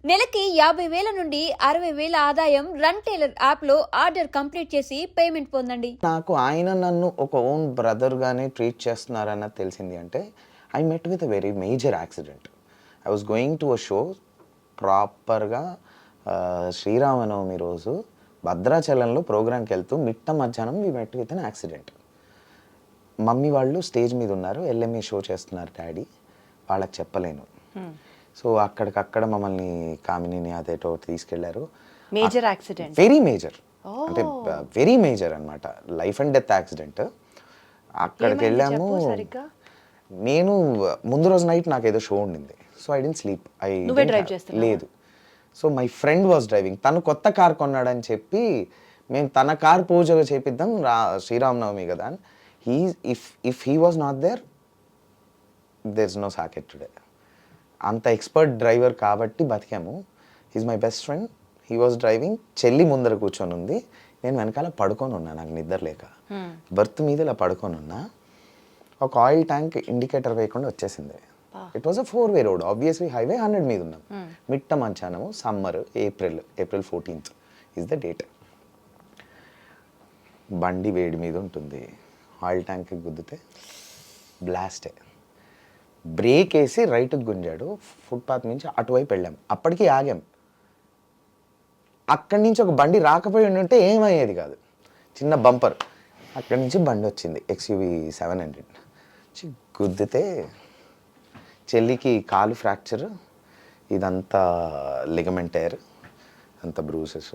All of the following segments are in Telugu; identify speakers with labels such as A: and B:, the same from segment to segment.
A: నెలకి 50,000 నుండి 60,000 ఆదాయం రన్ టైలర్ యాప్లో ఆర్డర్ కంప్లీట్ చేసి పేమెంట్ పొందండి.
B: నాకు ఆయన నన్ను ఒక ఓన్ బ్రదర్గానే ట్రీట్ చేస్తున్నారన్నది తెలిసింది అంటే I met with a very major accident. I was going to a show ప్రాపర్గా శ్రీరామనవమి రోజు భద్రాచలంలో ప్రోగ్రామ్కి వెళ్తూ మిట్ట మధ్యాహ్నం we met with an accident. Mummy వాళ్ళు స్టేజ్ మీద ఉన్నారు, ఎల్ఎంఏ షో చేస్తున్నారు డాడీ, వాళ్ళకి చెప్పలేను. సో అక్కడికక్కడ మమ్మల్ని కామినిని అదేటో తీసుకెళ్లారు.
A: మేజర్ యాక్సిడెంట్,
B: వెరీ మేజర్, అంటే వెరీ మేజర్ అనమాట, లైఫ్ అండ్ డెత్ యాక్సిడెంట్. అక్కడికి వెళ్ళాము. నేను ముందు రోజు నైట్ నాకు ఏదో షో ఉండింది, సో ఐ డెంట్ స్లీప్. లేదు, so my friend was driving. తను కొత్త కార్ కొన్నాడని చెప్పి మేము తన కార్ పూజగా చేపిద్దాం శ్రీరామనవమి కదా అని. If he was not there is no socket today. అంత ఎక్స్పర్ట్ డ్రైవర్ కాబట్టి బతికాము. Is my best friend, he was driving. చెల్లి ముందర కూర్చొని ఉంది, నేను వెనకాల పడుకొని ఉన్నా, నాకు నిద్ర లేక బర్త్ మీద ఇలా పడుకొని ఉన్నా. ఒక ఆయిల్ ట్యాంక్ ఇండికేటర్ వేయకుండా వచ్చేసింది. It was a 4-way road, obviously highway 100 మీద ఉన్నాం. మిట్ట మధ్యాహ్నము, summer, April 14th is the date. బండి వేడి మీద ఉంటుంది, ఆయిల్ ట్యాంక్కి గుద్దితే బ్లాస్టే. బ్రేక్ వేసి రైట్కి గుంజాడు, ఫుట్పాత్ నుంచి అటువైపు వెళ్ళాం. అప్పటికి ఆగాం. అక్కడి నుంచి ఒక బండి రాకపోయి ఉంటే ఏమయ్యేది కాదు, చిన్న బంపర్. అక్కడి నుంచి బండి వచ్చింది, XUV 700. గుద్దితే చెల్లికి కాలు ఫ్రాక్చర్, ఇదంతా లిగమెంట్ టైర్, అంత బ్రూసెస్,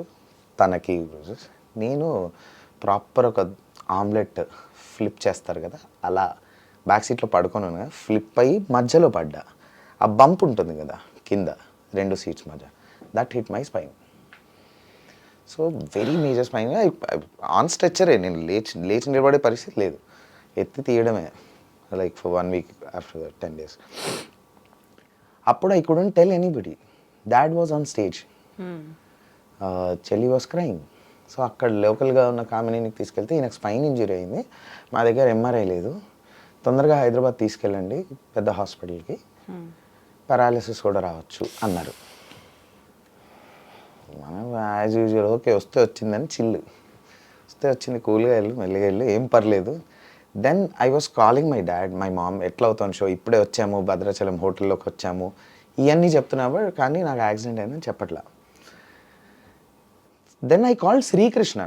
B: తనకి బ్రూసెస్. నేను ప్రాపర్ ఒక ఆమ్లెట్ ఫ్లిప్ చేస్తారు కదా, అలా బ్యాక్ సీట్లో పడుకొని ఉన్నా, ఫ్లిప్ అయ్యి మధ్యలో పడ్డా. ఆ బంప్ ఉంటుంది కదా కింద 2 సీట్స్ మధ్య, that hit my spine. So very major spine. On స్ట్రెచ్చరే, నేను లేచి నిలబడే పరిస్థితి లేదు, ఎత్తి తీయడమే, like for 1 week after 10 days. అప్పుడు I couldn't tell anybody. Dad was on stage, చెల్లి వాజ్ క్రైయింగ్. సో అక్కడ లోకల్గా ఉన్న కామినీకి తీసుకెళ్తే ఈయనకు స్పైన్ ఇంజరీ అయింది, మా దగ్గర MRI లేదు, తొందరగా హైదరాబాద్ తీసుకెళ్ళండి పెద్ద హాస్పిటల్కి, పారాలిసిస్ కూడా రావచ్చు అన్నారు. మనం యాజ్ యూజువల్ ఓకే, వస్తే వచ్చిందని చిల్లు, వస్తే వచ్చింది, కూల్గా వెళ్ళు, మెల్లిగా వెళ్ళు, ఏం పర్లేదు. Then I was calling my dad, my mom, ఎట్లా అవుతాను షో, ఇప్పుడే వచ్చాము, భద్రాచలం హోటల్లోకి వచ్చాము, ఇవన్నీ చెప్తున్నావు కానీ నాకు యాక్సిడెంట్ అయిందని చెప్పట్లా. దెన్ ఐ కాల్డ్ శ్రీకృష్ణ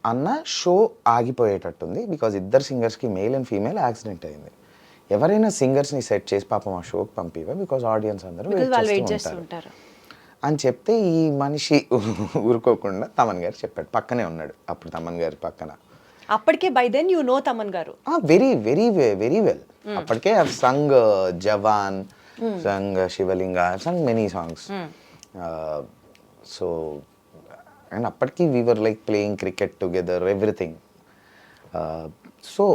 B: అన్న షో ఆగిపోయేటట్టుంది, బికాజ్ ఇద్దరు సింగర్స్కి, మేల్ అండ్ ఫీమేల్, యాక్సిడెంట్ అయింది. ఎవరైనా సింగర్స్ని సెట్ చేసి పాపం ఆ షోకి పంపివా, బికాజ్ ఆడియన్స్ అందరూ వెయిట్ చేస్తుంటారు అని చెప్తే ఈ మనిషి ఊరుకోకుండా తమన్ గారు చెప్పాడు. పక్కనే ఉన్నాడు అప్పుడు తమన్ గారి పక్కన.
A: అప్పటికే by then you know Thaman గారు
B: వెరీ వెరీ వెరీ వెల్. అప్పటికే I sung Jawan, sung Shivalinga, sung many songs. So and అప్పటికి we were like playing cricket together, everything. So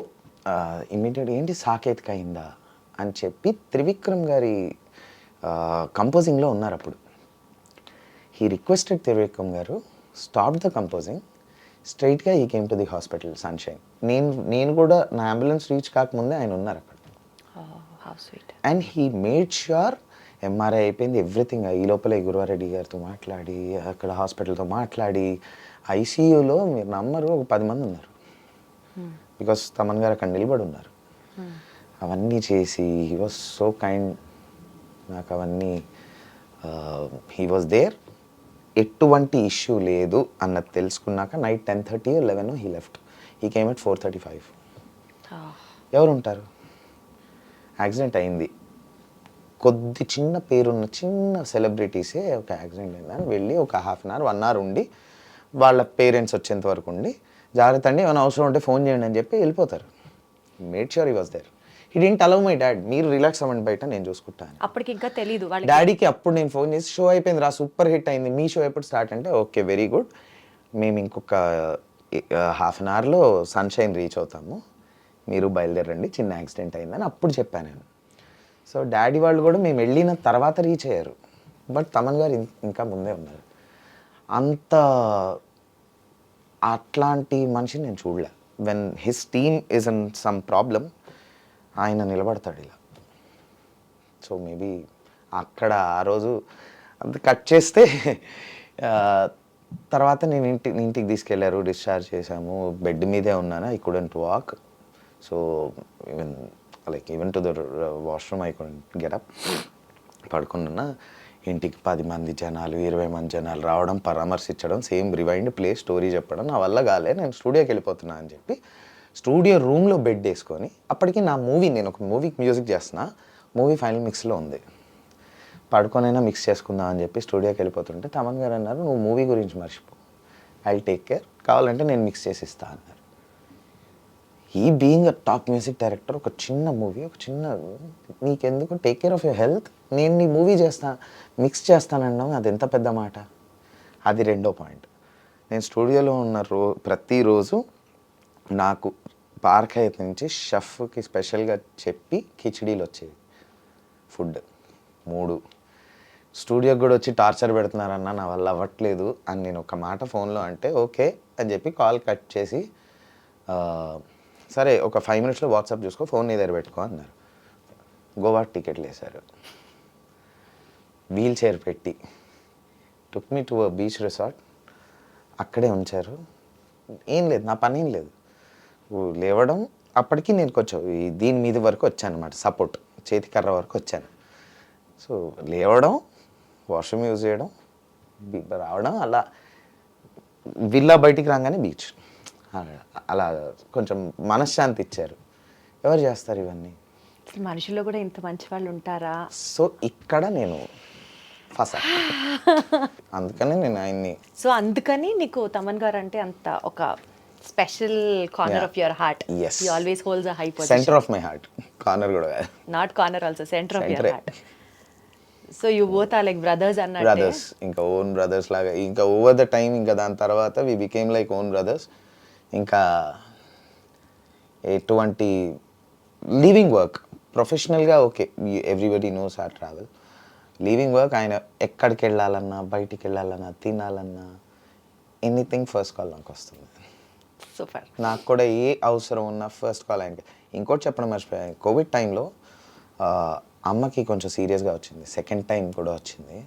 B: immediate ఏంటి సాకేతిక అయిందా అని చెప్పి త్రివిక్రమ్ గారి కంపోజింగ్లో ఉన్నారు అప్పుడు. హీ రిక్వెస్టెడ్ త్రివిక్రమ్ గారు స్టాప్ ద కంపోజింగ్, స్ట్రైట్గా he came to the hospital sunshine. నేను కూడా నా అంబులెన్స్ రీచ్ కాకముందే ఆయన ఉన్నారు అక్కడ. And he made sure MRI అయిపోయింది, ఎవ్రీథింగ్. ఈ లోపలే గురువారెడ్డి గారితో మాట్లాడి, అక్కడ హాస్పిటల్తో మాట్లాడి, ICUలో మీరు నమ్మరు ఒక 10 మంది ఉన్నారు, బికాస్ తమన్ గారు అక్కడ నిలబడి ఉన్నారు. అవన్నీ చేసి హీ వాజ్ సో కైండ్. నాకు అవన్నీ హీ వాజ్ దేర్, ఎటువంటి ఇష్యూ లేదు అన్నది తెలుసుకున్నాక night 10:30 or 11 he left. He came at 4:35. ఎవరు ఉంటారు? యాక్సిడెంట్ అయింది, కొద్ది చిన్న పేరున్న చిన్న సెలబ్రిటీసే ఒక యాక్సిడెంట్ అయిందని వెళ్ళి ఒక 1/2 hour 1 hour ఉండి, వాళ్ళ పేరెంట్స్ వచ్చేంత వరకు ఉండి, జాగ్రత్త అండి ఏమైనా అవసరం ఉంటే ఫోన్ చేయండి అని చెప్పి వెళ్ళిపోతారు. Made sure he was there. He didn't allow my dad, మీరు రిలాక్స్ అవ్వండి బయట, నేను చూసుకుంటాను.
A: అప్పటికి ఇంకా తెలియదు
B: డాడీకి. అప్పుడు నేను ఫోన్ చేసి షో అయిపోయింది రా, సూపర్ హిట్ అయింది, మీ షో ఎప్పుడు స్టార్ట్ అంటే ఓకే వెరీ గుడ్, మేము ఇంకొక 1/2 hourలో సన్షైన్ రీచ్ అవుతాము, మీరు బయలుదేరండి, చిన్న యాక్సిడెంట్ అయిందని అప్పుడు చెప్పాను నేను. సో డాడీ వాళ్ళు కూడా మేము వెళ్ళిన తర్వాత రీచ్ అయ్యారు, బట్ తమన్ గారు ఇంకా ముందే ఉన్నారు. అంత అట్లాంటి మనిషిని నేను చూడలే. When his team is in some problem, ఆయన నిలబడతాడు ఇలా. సో మేబీ అక్కడ ఆ రోజు అది కట్ చేస్తే తర్వాత నేను ఇంటికి తీసుకెళ్లారు, డిశ్చార్జ్ చేశాము. బెడ్ మీదే ఉన్నాను, I couldn't walk. So even to the washroom I couldn't getup. పడుకున్నా. ఇంటికి 10 మంది జనాలు, 20 మంది జనాలు రావడం, పరామర్శించడం, సేమ్ రివైండ్ ప్లే స్టోరీ చెప్పడం నా వల్ల కాలే, నేను స్టూడియోకి వెళ్ళిపోతున్నా అని చెప్పి స్టూడియో రూమ్లో బెడ్ వేసుకొని, అప్పటికి నా నేను ఒక మూవీకి మ్యూజిక్ చేస్తున్నా, మూవీ ఫైనల్ మిక్స్లో ఉంది. పడుకొనైనా మిక్స్ చేసుకుందాం అని చెప్పి స్టూడియోకి వెళ్ళిపోతుంటే తమన్ గారు అన్నారు, నువ్వు మూవీ గురించి మర్చిపో, ఐ టేక్ కేర్, కావాలంటే నేను మిక్స్ చేసి ఇస్తా అన్నారు. ఈ being a top music director, ఒక చిన్న మూవీ, నీకెందుకు, take care of your health, నేను నీ మూవీ మిక్స్ చేస్తానన్నావు, అది ఎంత పెద్ద మాట. అది రెండో పాయింట్. నేను స్టూడియోలో ఉన్న ప్రతిరోజు నాకు పార్క్ నుంచి షెఫ్కి స్పెషల్గా చెప్పి కిచిడీలు వచ్చేవి, ఫుడ్ 3. స్టూడియోకి కూడా వచ్చి టార్చర్ పెడుతున్నారన్న, నా వల్ల అవ్వట్లేదు అని నేను ఒక మాట ఫోన్లో అంటే ఓకే అని చెప్పి కాల్ కట్ చేసి, సరే ఒక 5 minutesలో వాట్సాప్ చూసుకో, ఫోన్ నీ దగ్గర పెట్టుకో అన్నారు. గోవా టికెట్లు వేశారు, వీల్ చైర్ పెట్టి టుక్ మీ టు బీచ్ రిసార్ట్, అక్కడే ఉంచారు. ఏం లేదు, నా పని ఏం లేదు, లేవడం. అప్పటికి నేను కొంచెం దీని మీద వరకు వచ్చాను అనమాట, సపోర్ట్ చేతి కర్ర వరకు వచ్చాను. సో లేవడం, వాష్రూమ్ యూజ్ చేయడం, రావడం, అలా విల్లా బయటికి రాగానే బీచ్, అలా కొంచెం మనశ్శాంతి ఇచ్చారు. ఎవరు చేస్తారు ఇవన్నీ?
C: మనుషుల్లో కూడా ఇంత మంచి వాళ్ళు ఉంటారా?
B: సో ఇక్కడ నేను ఫసా, అందుకని నేను ఆయన్ని.
C: సో అందుకని నీకు తమన్ గారు అంటే అంత ఒక special corner of your heart. He always holds a high position.
B: Centre of my heart, corner కూడా కాదు,
C: not corner also, centre of your heart. So you both are like brothers అన్నట్టు.
B: బ్రదర్స్, ఇంకా ఓన్ బ్రదర్స్ లాగా. ఇంకా ఓవర్ ద టైం, ఇంకా దాని తర్వాత we became like own brothers. ఇంకా ఎటువంటి లీవింగ్ వర్క్ ప్రొఫెషనల్గా okay, everybody knows our travel. Leaving work, ఆయన ఎక్కడికి వెళ్ళాలన్నా, బయటికి వెళ్ళాలన్నా, తినాలన్నా, ఎనీథింగ్ ఫస్ట్ కాల్ నాకు వస్తుంది.
C: సూపర్.
B: నాకు కూడా ఏ అవసరం ఉన్నా ఫస్ట్ కాల్ ఆయనకి. ఇంకోటి చెప్పడం మర్చిపోయాను, కోవిడ్ టైంలో అమ్మకి కొంచెం సీరియస్గా వచ్చింది, సెకండ్ టైం కూడా వచ్చింది.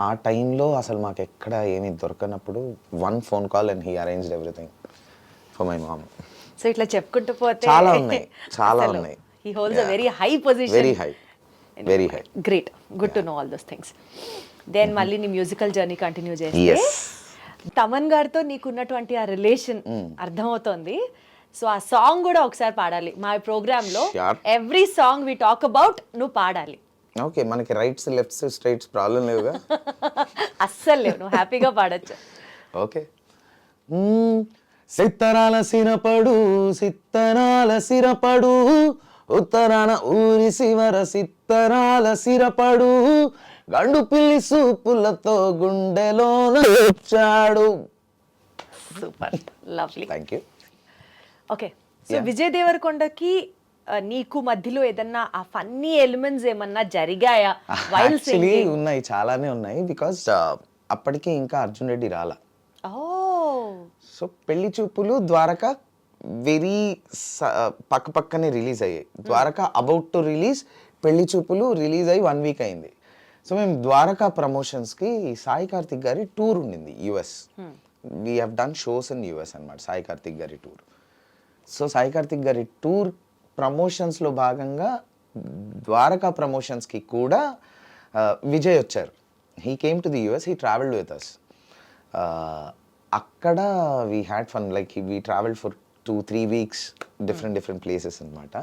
B: ఆ టైంలో అసలు మాకు ఎక్కడ ఏమీ దొరకనప్పుడు 1 phone call and he arranged everything for my mom.
C: So ఇట్లా చెప్పుకుంటూ పోతే
B: చాలా ఉన్నాయి, చాలా ఉన్నాయి.
C: He holds a very high position.
B: Very high.
C: Great, good to know all those things. Then మళ్ళీ నీ మ్యూజికల్ జర్నీ కంటిన్యూ చేస్తే, తమన్ గారితో నీకున్నటువంటి ఆ రిలేషన్ అర్థమవుతోంది. సో ఆ సాంగ్ కూడా ఒకసారి పాడాలి మా ప్రోగ్రామ్ లో. Every song we talk about నువ్వు పాడాలి.
B: ఓకే, మనకి రైట్స్ లెఫ్ట్స్ స్ట్రైట్స్ ప్రాబ్లం లేవుగా?
C: అస్సలు లేవు, నువ్వు హ్యాపీగా పాడచ్చు.
B: ఓకే. సిత్తరాల సిరపడు, సిత్తరాల సిరపడు, ఉత్తరాన ఊరి శివర సిత్తరాల సిరపడు, గండు పిల్లి సూపులతో గుండెలోన వచ్చాడు.
C: Super, lovely.
B: Thank you.
C: Okay, so Vijay దేవరకొండకి నీకు మధ్యలో ఏదన్నా ఆ ఫన్నీ ఎలిమెంట్స్ ఏమన్నా జరిగాయా?
B: యాక్చువల్లీ ఉన్నాయి, చాలానే ఉన్నాయి. బికాస్ అప్పటికి ఇంకా అర్జున్ రెడ్డి రాలా. సో పెళ్లి చూపులు, ద్వారక వెరీ పక్కనే రిలీజ్ అయ్యాయి. ద్వారక అబౌట్ టు రిలీజ్, పెళ్లి చూపులు రిలీజ్ అయ్యి 1 week అయింది. సో మేము ద్వారకా ప్రమోషన్స్కి సాయి కార్తిక్ గారి టూర్ ఉండింది US. We have done shows in US అనమాట, సాయి కార్తిక్ గారి టూర్. సో సాయి కార్తిక్ గారి టూర్ ప్రమోషన్స్లో భాగంగా ద్వారకా ప్రమోషన్స్కి కూడా విజయ్ వచ్చారు. He came to the US, he travelled with us. అక్కడ we had fun, like we travelled for 2-3 weeks, different places అనమాట.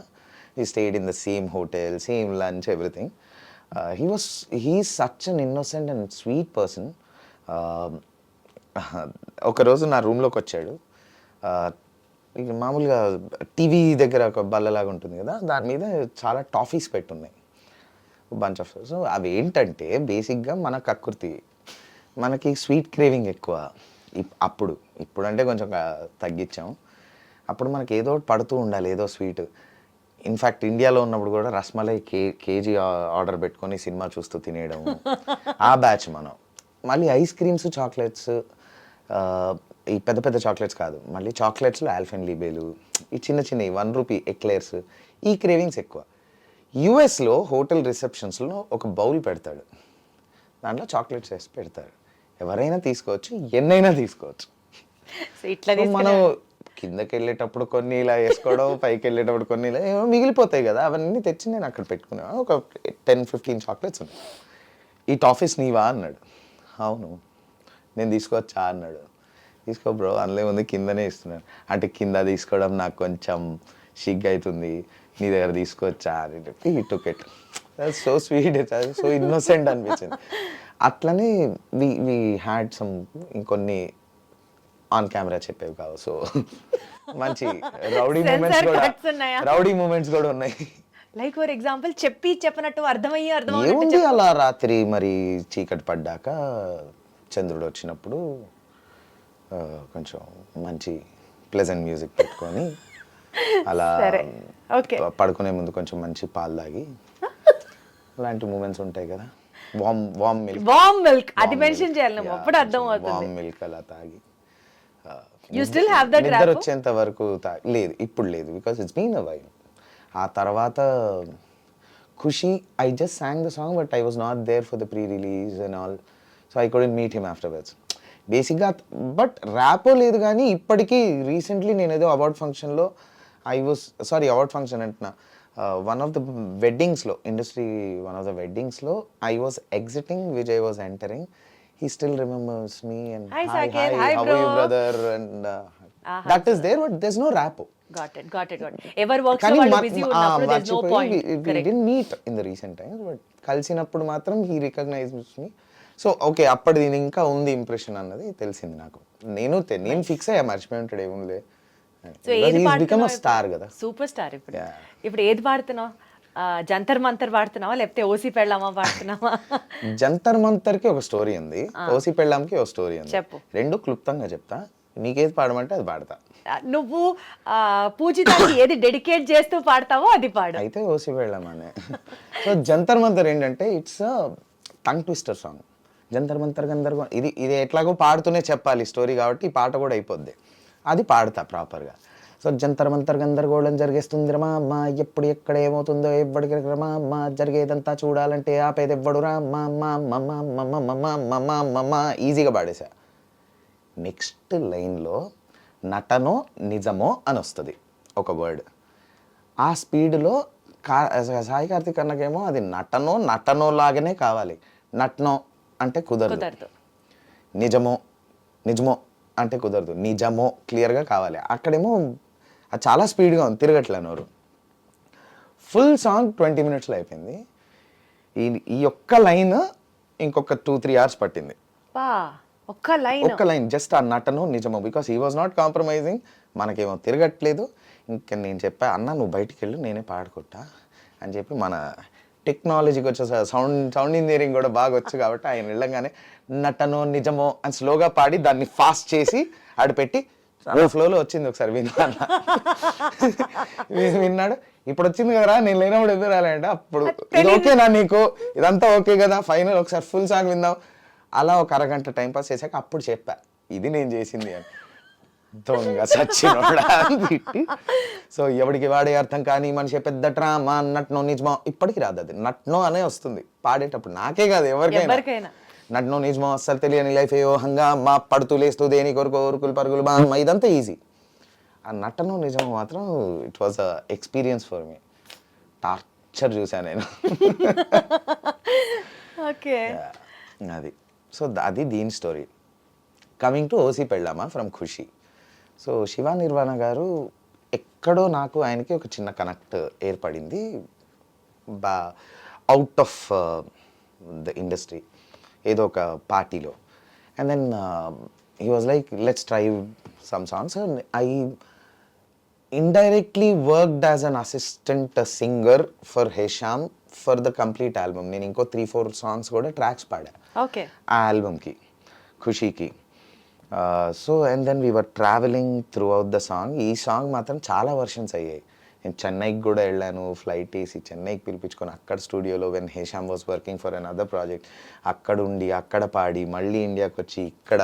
B: He stayed in the same hotel, same lunch, everything. He's such an innocent and sweet person. ఒక రోజు నా రూమ్లోకి వచ్చాడు. మామూలుగా టీవీ దగ్గర ఒక బల్లలాగా ఉంటుంది కదా, దాని మీద చాలా టాఫీస్ పెట్టున్నాయి, బంచ్ ఆఫ్. సో అవి ఏంటంటే బేసిక్గా మన కక్కుర్తి, మనకి స్వీట్ క్రేవింగ్ ఎక్కువ. ఇప్పుడు అంటే కొంచెం తగ్గించాం. అప్పుడు మనకి ఏదో పడుతూ ఉండాలి, ఏదో స్వీట్. ఇన్ఫ్యాక్ట్ ఇండియాలో ఉన్నప్పుడు కూడా రస్మలై కేజీ ఆర్డర్ పెట్టుకొని సినిమా చూస్తూ తినేయడం, ఆ బ్యాచ్ మనం. మళ్ళీ ఐస్ క్రీమ్స్, చాక్లెట్స్, ఈ పెద్ద చాక్లెట్స్ కాదు, మళ్ళీ చాక్లెట్స్లో ఆల్ఫెన్లీబేలు, ఈ చిన్న 1 rupee ఎక్లేర్స్, ఈ క్రేవింగ్స్ ఎక్కువ. యుఎస్లో హోటల్ రిసెప్షన్స్లో ఒక బౌల్ పెడతాడు, దాంట్లో చాక్లెట్స్ వేసి పెడతారు. ఎవరైనా తీసుకోవచ్చు, ఎన్నైనా తీసుకోవచ్చు.
C: సో ఇట్లా
B: So మనం కిందకి వెళ్ళేటప్పుడు కొన్ని ఇలా వేసుకోవడం, పైకి వెళ్ళేటప్పుడు కొన్ని ఇలా ఏమో మిగిలిపోతాయి కదా, అవన్నీ తెచ్చి నేను అక్కడ పెట్టుకున్నాను. ఒక 10-15 చాక్లెట్స్ ఉన్నాయి. ఈ టాఫీస్ నీవా అన్నాడు. అవును. నేను తీసుకోవచ్చా అన్నాడు. తీసుకో బ్రో, అందులో ఉంది కిందనే ఇస్తున్నాను. అంటే కింద తీసుకోవడం నాకు కొంచెం సిగ్గు అవుతుంది, నీ దగ్గర తీసుకోవచ్చా అని చెప్పి ఈ took it. So sweet, so innocent అనిపించింది. అట్లనే వి హ్యాడ్ సమ్ ఇంకొన్ని ఆన్ కెమెరా చెప్పేవి కావు. సో మంచి రౌడీ మూమెంట్స్ కూడా ఉన్నాయి.
C: లైక్ ఫర్ ఎగ్జాంపుల్ చెప్పినట్టు అర్థమయ్యి
B: ఏముంది, అలా రాత్రి మరి చీకటి పడ్డాక చంద్రుడు వచ్చినప్పుడు కొంచెం మంచి ప్లెజెంట్ మ్యూజిక్ పెట్టుకొని అలా పడుకునే ముందు కొంచెం మంచి పాలు తాగి అలాంటి మూమెంట్స్ ఉంటాయి కదా. వామ్
C: మిల్క్ అది మెన్షన్ చేయాలి, అప్పుడు అర్థం అవుతుంది.
B: వామ్ మిల్క్ అలా తాగి
C: యు స్టిల్ హావ్ దట్
B: నిద్ర వచ్చేంత వరకు లేదు, ఇప్పుడు లేదు, because it's been a while. ఆ తర్వాత Kushi, I just sang the song but I was not there for the pre release and all, so I couldn't meet him afterwards బేసిక్గా. బట్ ర్యాపో లేదు కానీ ఇప్పటికీ రీసెంట్లీ నేను ఏదో అవార్డ్ ఫంక్షన్లో అవార్డ్ ఫంక్షన్ అంటున్నా, వన్ ఆఫ్ ద వెడ్డింగ్స్లో, ఇండస్ట్రీ వన్ ఆఫ్ ద వెడ్డింగ్స్లో I was exiting, Vijay was entering. He still remembers me and
C: hi Saket, hi
B: how
C: bro,
B: are you brother, and that is there, but there's no rapport.
C: Got it. Ever works so వాళ్ళు busy ఉన్నప్పుడు there's no point.
B: We didn't meet in the recent times, but కలిసినప్పుడు మాత్రం he recognized me. So okay, అప్పటిది ఇంకా ఉంది ఇంప్రెషన్ అన్నది తెలిసింది నాకు. నేను ఫిక్స్ అయ్యా, మర్చిపోయి ఉంటాడు ఏముంది.
C: సో ఏది
B: పాడుతున్నావు? స్టార్ కదా,
C: సూపర్ స్టార్. ఇప్పుడు ఏది పాడుతున్నావు? జంతర్ మంతర్ పాడుతున్నావా లేకపోతే ఓసి పెళ్ళామా పాడుతున్నావా?
B: జంతర్ మంతర్కి ఒక స్టోరీ ఉంది, ఓసి పెళ్ళాంకి ఒక స్టోరీ ఉంది.
C: చెప్పు.
B: రెండు క్లుప్తంగా చెప్తా, నీకేది పాడమంటే అది పాడతా.
C: నువ్వు పూజితానికి ఏది డెడికేట్ చేస్తూ పాడతావో అది పాడు.
B: అయితే ఓసి పెళ్ళామనే. సో జంతర్ మంతర్ ఏంటంటే it's tongue twister song. Jantar Mantar గందరగోళం, ఇది ఎట్లాగో పాడుతూనే చెప్పాలి స్టోరీ కాబట్టి ఈ పాట కూడా అయిపోద్ది, అది పాడతా ప్రాపర్గా. సో జంతర్ మంతర్ గందరగోళం జరిగేస్తుంది రమా అమ్మ, ఎప్పుడు ఎక్కడ ఏమవుతుందో ఎవ్వడికి రమా అమ్మ, జరిగేదంతా చూడాలంటే ఆపేది ఎవ్వడు రా మమ్మ. ఈజీగా పాడేశా. నెక్స్ట్ లైన్లో నటనో నిజమో అని వస్తుంది ఒక వర్డ్. ఆ స్పీడ్లో సాయి కార్తిక్ అన్నకేమో అది నటనో లాగానే కావాలి. నటనో అంటే కుదరదు, నిజమో అంటే కుదరదు, నిజమో క్లియర్గా కావాలి. అక్కడేమో అది చాలా స్పీడ్గా ఉంది, తిరగట్లే నోరు. ఫుల్ సాంగ్ 20 minutesలో అయిపోయింది. ఈ ఒక్క లైన్ ఇంకొక 2-3 hours పట్టింది. ఒక్క లైన్ జస్ట్ ఆ నటనో నిజమో, because he was not compromising. మనకేమో తిరగట్లేదు. ఇంకా నేను చెప్పా, అన్న నువ్వు బయటికి వెళ్ళు, నేనే పాడుకుంటా అని చెప్పి, మన టెక్నాలజీకి వచ్చే సౌండ్ ఇంజనీరింగ్ కూడా బాగా వచ్చు కాబట్టి ఆయన వెళ్ళగానే నటనో నిజమో అని స్లోగా పాడి దాన్ని ఫాస్ట్ చేసి ఆడిపెట్టి ఫ్లోలో వచ్చింది. ఒకసారి విన్నాడు. ఇప్పుడు వచ్చింది కదరా, నేను లేనప్పుడు ఎదురు రాలంటే అప్పుడు ఇది ఓకేనా నీకు, ఇదంతా ఓకే కదా, ఫైనల్ ఒకసారి ఫుల్ సాంగ్ విందాం. అలా ఒక అరగంట టైం పాస్ చేశాక అప్పుడు చెప్పా ఇది నేను చేసింది అని. దొంగ సచ్చినోడా తిట్టి. సో ఎవడికి వాడే అర్థం కానీ మనిషి పెద్ద డ్రామా నట్నో నిజమో, ఇప్పటికి రాదు అది. నట్నో అనే వస్తుంది పాడేటప్పుడు, నాకే కాదు ఎవరికైనా. నట్నో నిజమో అస్సలు తెలియని లైఫ్ ఏవో హంగామా, పడుతూ లేస్తూ దేని కొరకు ఊరుకులు పరుగులు బామ్మ, ఇదంతా ఈజీ. ఆ నటనో నిజమో మాత్రం it was a experience for me. Torture చూసాను నేను.
C: ఓకే,
B: అది. సో అది దీని story. Coming to Osi Pellama from Kushi. So Shiva Nirvana garu ఎక్కడో నాకు ఆయనకి ఒక చిన్న కనెక్ట్ ఏర్పడింది, అవుట్ ఆఫ్ ద ఇండస్ట్రీ, ఏదో ఒక పార్టీలో. And then he was like let's try some songs. I indirectly worked as an assistant singer for Hesham for the complete album. నేను ఇంకో 3-4 సాంగ్స్ కూడా ట్రాక్స్ పాడా ఆ ఆల్బమ్కి, ఖుషీకి. So and then we were travelling throughout the song. ఈ సాంగ్ మాత్రం చాలా వర్షన్స్ అయ్యాయి. నేను చెన్నైకి కూడా వెళ్ళాను, ఫ్లైట్ వేసి చెన్నైకి పిలిపించుకొని అక్కడ స్టూడియోలో when Hesham was working for an other project అక్కడ ఉండి అక్కడ పాడి, మళ్ళీ ఇండియాకి వచ్చి ఇక్కడ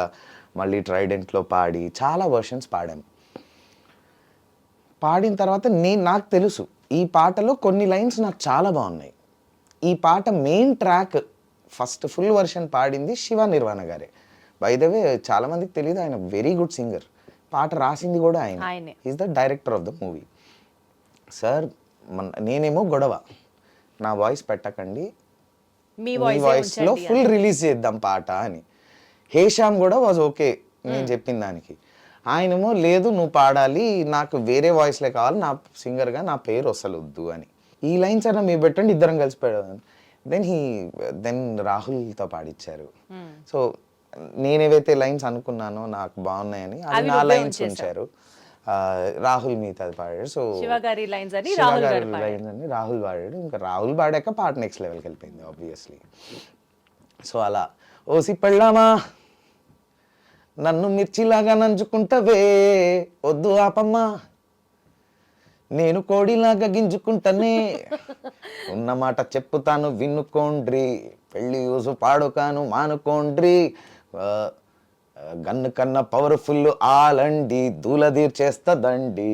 B: మళ్ళీ ట్రైడెంట్లో పాడి చాలా వర్షన్స్ పాడాము. పాడిన తర్వాత నాకు తెలుసు ఈ పాటలో కొన్ని లైన్స్ నాకు చాలా బాగున్నాయి. ఈ పాట main track first full version పాడింది శివ నిర్వాణ గారే. బై ద వే చాలా మందికి తెలియదు, ఆయన వెరీ గుడ్ సింగర్. పాట రాసింది కూడా
C: ఆయనే.
B: ఆయన. Is the director of the movie. Sir నేనేమో గొడవ, నా వాయిస్ పెట్టకండి,
C: మీ
B: మీ వాయిస్లో ఫుల్ రిలీజ్ చేద్దాం పాట అని. హేషామ్ కూడా వాజ్ ఓకే నేను చెప్పిన దానికి. ఆయనేమో లేదు నువ్వు పాడాలి, నాకు వేరే వాయిస్లే కావాలి, నా సింగర్గా నా పేరు అసలు వద్దు అని. ఈ లైన్స్ అన్న మీరు పెట్టండి, ఇద్దరం కలిసి పెడదాం. దెన్ రాహుల్తో పాడిచ్చారు. సో నేనేవైతే లైన్స్ అనుకున్నానో నాకు బాగున్నాయని అవి నా లైన్స్ ఉంచారు. రాహుల్ మిగతాది పాడాడు. సో
C: శివ గారి లైన్స్ అని
B: శివ
C: రాహుల్
B: గారి
C: గారు పాడారు.
B: లైన్స్ అని రాహుల్ పాడాడు. ఇంకా రాహుల్ పాడాక పాట నెక్స్ట్ లెవెల్కి వెళ్ళిపోయింది ఆబ్వియస్లీ. సో అలా ఓసి పెళ్ళామా నన్ను మిర్చిలాగా నంచుకుంటవే, వద్దు ఆపమ్మా నేను కోడిలాగా గింజుకుంటానే, ఉన్న మాట చెప్పుతాను వినుకోండ్రి, పెళ్ళి యూసు పాడుకాను మానుకోండ్రి, గన్ను కన్నా పవర్ఫుల్ ఆలండి దూలదీర్చేస్తదండి.